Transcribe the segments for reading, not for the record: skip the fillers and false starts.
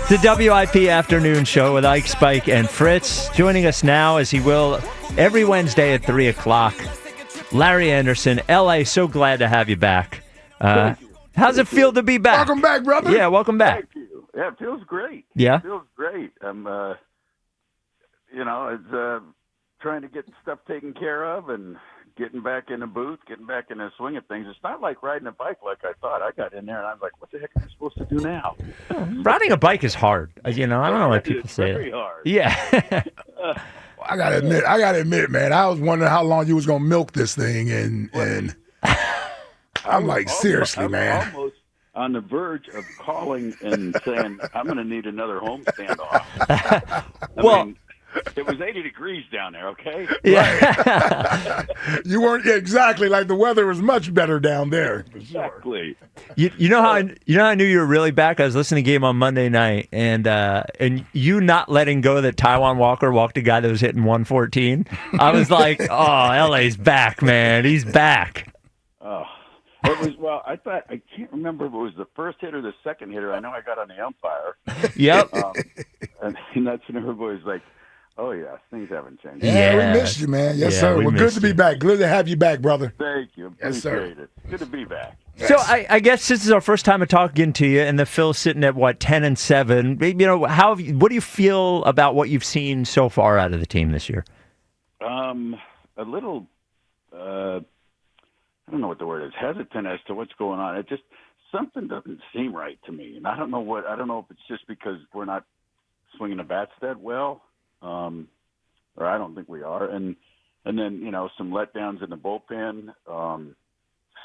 The WIP Afternoon Show with Ike, Spike, and Fritz. Joining us now, as he will every Wednesday at 3 o'clock, Larry Andersen. L.A., so glad to have you back. How's it feel to be back? Welcome back, brother. Yeah, welcome back. Thank you. Yeah, it feels great. Yeah? It feels great. I'm, it's trying to get stuff taken care of and getting back in the booth, getting back in the swing of things. It's not like riding a bike like I thought. I got in there and I was like, what the heck am I supposed to do now? Riding a bike is hard. I don't know why people say very that. hard. Yeah. I gotta admit, man, I was wondering how long you was gonna milk this thing, and I'm like, seriously, man. Almost on the verge of calling and saying, I'm going to need another home standoff. I mean, it was 80 degrees down there, okay? Yeah. You weren't exactly like the weather was much better down there. For sure. Exactly. You know how I knew you were really back? I was listening to the game on Monday night, and you not letting go that Taijuan Walker walked a guy that was hitting 114. I was like, oh, LA's back, man. He's back. Oh. It was, well, I can't remember if it was the first hit or the second hitter. I know I got on the umpire. Yep. And that's when everybody's like, oh, yeah, things haven't changed. Yeah, we missed you, man. Yes, sir. Well, good to be back. Good to have you back, brother. Thank you. Yes, Appreciate it. Good to be back. So I guess this is our first time of talking to you, and the Phil's sitting at 10-7. You know, what do you feel about what you've seen so far out of the team this year? A little, I don't know what the word is, hesitant as to what's going on. It just something doesn't seem right to me, and I don't know if it's just because we're not swinging the bats that well, or I don't think we are, and then some letdowns in the bullpen, some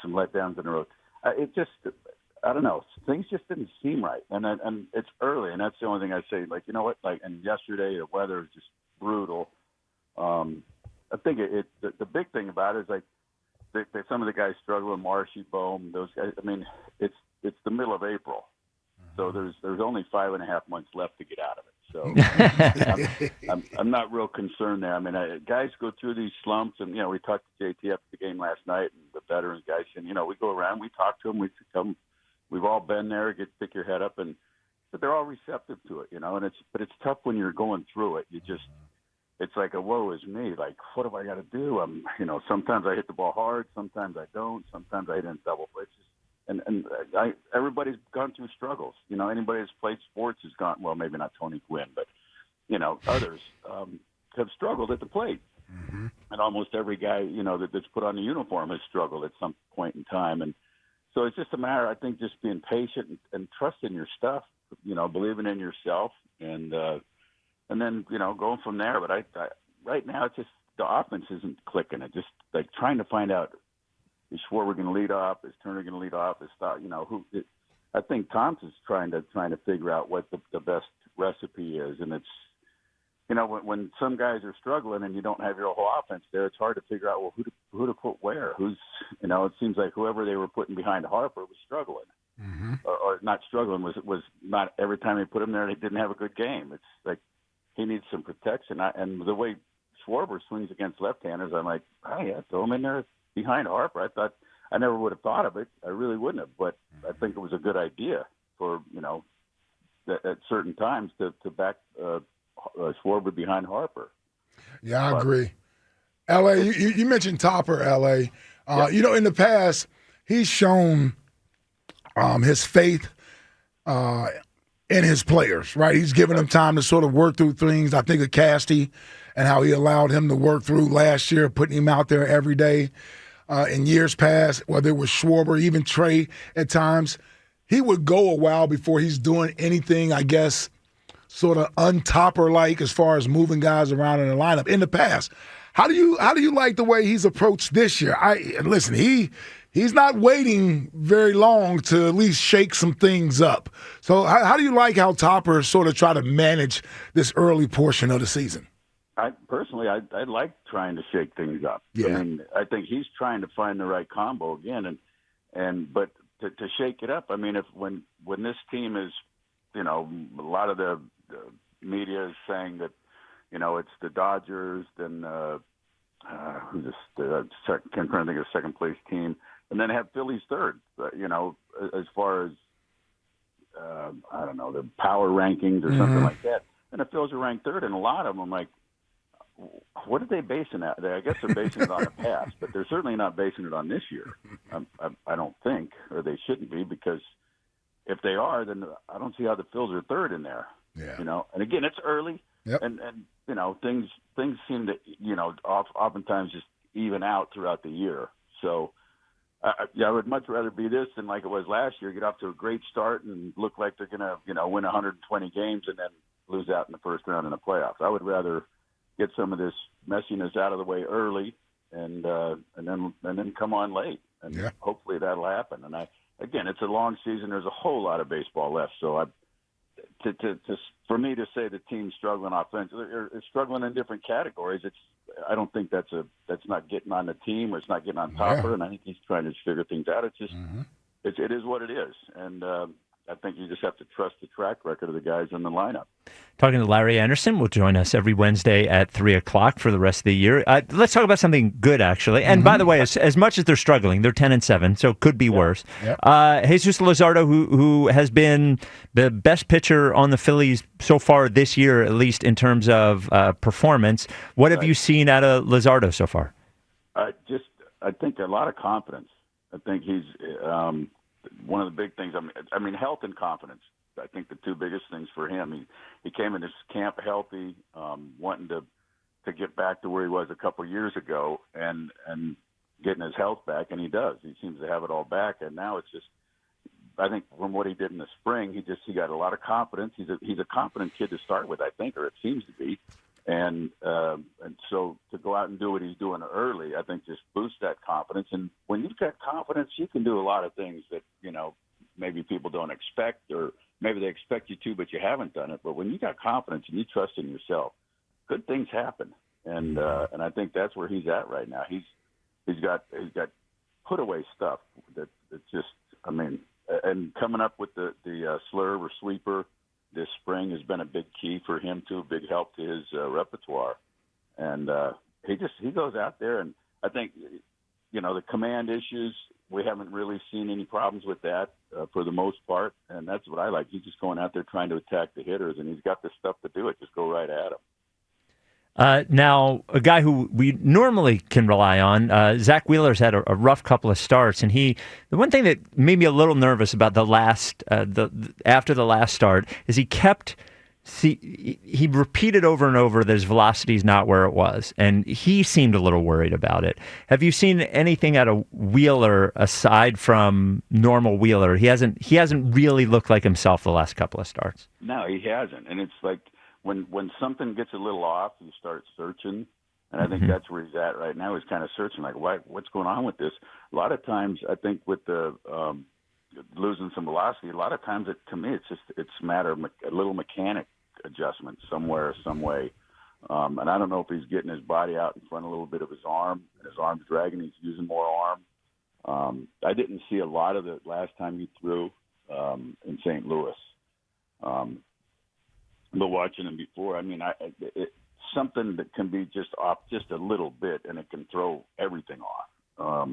letdowns in the road. It just, I don't know. Things just didn't seem right, and it's early, and that's the only thing I say. Like, you know what? Like, and yesterday the weather is just brutal. I think the big thing about it is like some of the guys struggling, Marshy, Bohm, those guys. I mean, it's the middle of April, so there's only 5.5 months left to get out of it. So I'm not real concerned there. I mean, guys go through these slumps, and we talked to JT after the game last night, and the veterans guys, and we go around, we talk to them, we've all been there. Pick your head up, but they're all receptive to it, and it's tough when you're going through it. It's like a woe is me. Like, what have I got to do? Sometimes I hit the ball hard, sometimes I don't, sometimes I hit in double plays. Everybody's gone through struggles. Anybody that's played sports has gone. Well, maybe not Tony Gwynn, but others have struggled at the plate. Mm-hmm. And almost every guy that's put on the uniform has struggled at some point in time. And so it's just a matter, I think, just being patient and trusting your stuff. Believing in yourself, and then going from there. But I right now it's just the offense isn't clicking. It just like trying to find out, is Schwarber going to lead off? Is Turner going to lead off? Who? I think Thompson's trying to figure out what the best recipe is, and it's when some guys are struggling and you don't have your whole offense there, it's hard to figure out who to put where. It seems like whoever they were putting behind Harper was struggling. Mm-hmm. Or not struggling was not every time they put him there, he didn't have a good game. It's like he needs some protection. And the way Schwarber swings against left-handers, I'm like, oh yeah, throw him in there behind Harper. I never would have thought of it. I really wouldn't have, but I think it was a good idea for at certain times to back Schwarber behind Harper. Yeah, I agree. LA, you mentioned Topper, LA. Yeah. In the past, he's shown his faith in his players, right? He's given them time to sort of work through things. I think of Casty and how he allowed him to work through last year, putting him out there every day. In years past, whether it was Schwarber, even Trey at times, he would go a while before he's doing anything, I guess, sort of untopper-like as far as moving guys around in the lineup. In the past, how do you like the way he's approached this year? Listen, he's not waiting very long to at least shake some things up. So how do you like how Topper sort of try to manage this early portion of the season? I like trying to shake things up. Yeah. I mean, I think he's trying to find the right combo again, but to shake it up. I mean, when this team is, a lot of the media is saying that, it's the Dodgers, then who's this? I'm trying to think of second place team, and then have Phillies third. As far as I don't know, the power rankings or something like that. And the Phils are ranked third, and a lot of them, I'm like, what are they basing that? I guess they're basing it on the past, but they're certainly not basing it on this year. I don't think, or they shouldn't be, because if they are, then I don't see how the Phils are third in there. Yeah. You know, and again, it's early, and you know, things seem to, you know, oftentimes just even out throughout the year. So I would much rather be this than like it was last year. Get off to a great start and look like they're gonna, you know, win 120 games and then lose out in the first round in the playoffs. I would rather get some of this messiness out of the way early and then come on late, and hopefully that'll happen. And again, it's a long season. There's a whole lot of baseball left, so for me to say the team's struggling offensively, they're struggling in different categories. I don't think that's not getting on the team, or it's not getting on top of her, and I think he's trying to figure things out. It's just it is what it is, and I think you just have to trust the track record of the guys in the lineup. Talking to Larry Andersen, will join us every Wednesday at 3 o'clock for the rest of the year. Let's talk about something good, actually. And by the way, as much as they're struggling, they're 10-7, so it could be worse. Jesus Lazardo, who has been the best pitcher on the Phillies so far this year, at least in terms of performance. What have you seen out of Lazardo so far? I think a lot of confidence. I think he's one of the big things. I mean, health and confidence. I think the two biggest things for him. He came in this camp healthy, wanting to get back to where he was a couple years ago, and getting his health back, and he does. He seems to have it all back, and now it's just. I think from what he did in the spring, he got a lot of confidence. He's a confident kid to start with, I think, or it seems to be, and so to go out and do what he's doing early, I think just boosts that confidence. And when you've got confidence, you can do a lot of things that, you know, maybe people don't expect, or maybe they expect you to, but you haven't done it. But when you got confidence and you trust in yourself, good things happen. And I think that's where he's at right now. He's got put away stuff that just, I mean, and coming up with the slurve or sweeper this spring has been a big key for him too, a big help to his repertoire. And he goes out there, and I think, you know, the command issues, we haven't really seen any problems with that for the most part, and that's what I like. He's just going out there trying to attack the hitters, and he's got the stuff to do it. Just go right at him. Now, a guy who we normally can rely on, Zack Wheeler's had a rough couple of starts, and the one thing that made me a little nervous about after the last start is he repeated over and over that his velocity is not where it was, and he seemed a little worried about it. Have you seen anything out of Wheeler aside from normal Wheeler? He hasn't really looked like himself the last couple of starts. No, he hasn't, and it's like, when something gets a little off, you start searching, and I think that's where he's at right now. He's kind of searching, like, what's going on with this? A lot of times, I think with the losing some velocity, a lot of times, to me, it's a matter of a little mechanic adjustment somewhere, some way. And I don't know if he's getting his body out in front a little bit of his arm, and his arm's dragging. He's using more arm. I didn't see a lot of it last time he threw in St. Louis. But watching him before, I mean, it's something that can be just off just a little bit, and it can throw everything off.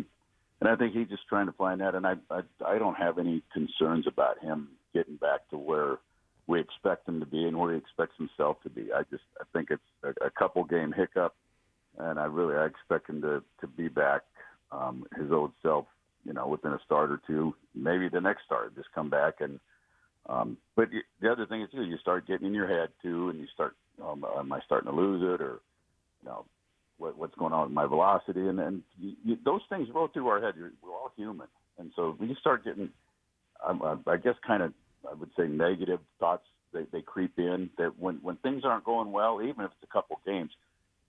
And I think he's just trying to find that. And I don't have any concerns about him getting back to where we expect him to be and where he expects himself to be. I think it's a couple game hiccup, and I expect him to be back his old self, you know, within a start or two, maybe the next start, just come back and. But the other thing is, too, you start getting in your head, too, and you start, am I starting to lose it, or, you know, what's going on with my velocity? And then those things roll through our head. We're all human. And so when you start getting, I guess, kind of, I would say, negative thoughts, they creep in, that when things aren't going well, even if it's a couple games,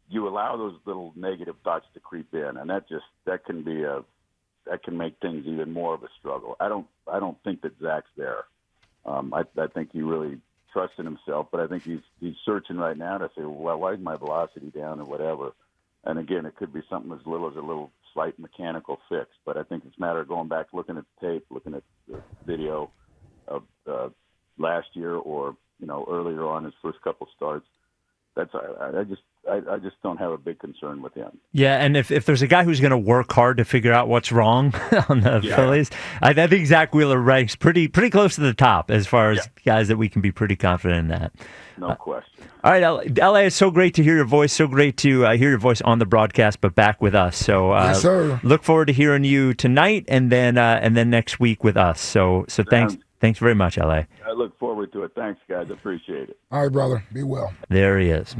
you allow those little negative thoughts to creep in, and that can make things even more of a struggle. I don't think that Zach's there. I think he really trusts in himself, but I think he's searching right now to say, well, why is my velocity down or whatever? And again, it could be something as little as a little slight mechanical fix, but I think it's a matter of going back, looking at the tape, looking at the video of last year, or, you know, earlier on his first couple starts, I just don't have a big concern with him. Yeah, and if there's a guy who's going to work hard to figure out what's wrong on the Phillies, I think Zack Wheeler ranks pretty close to the top as far as guys that we can be pretty confident in that. No question. All right, LA, it's so great to hear your voice. So great to hear your voice on the broadcast, but back with us. So yes, sir. Look forward to hearing you tonight and then next week with us. So thanks very much, LA. I look forward to it. Thanks, guys. Appreciate it. All right, brother. Be well. There he is.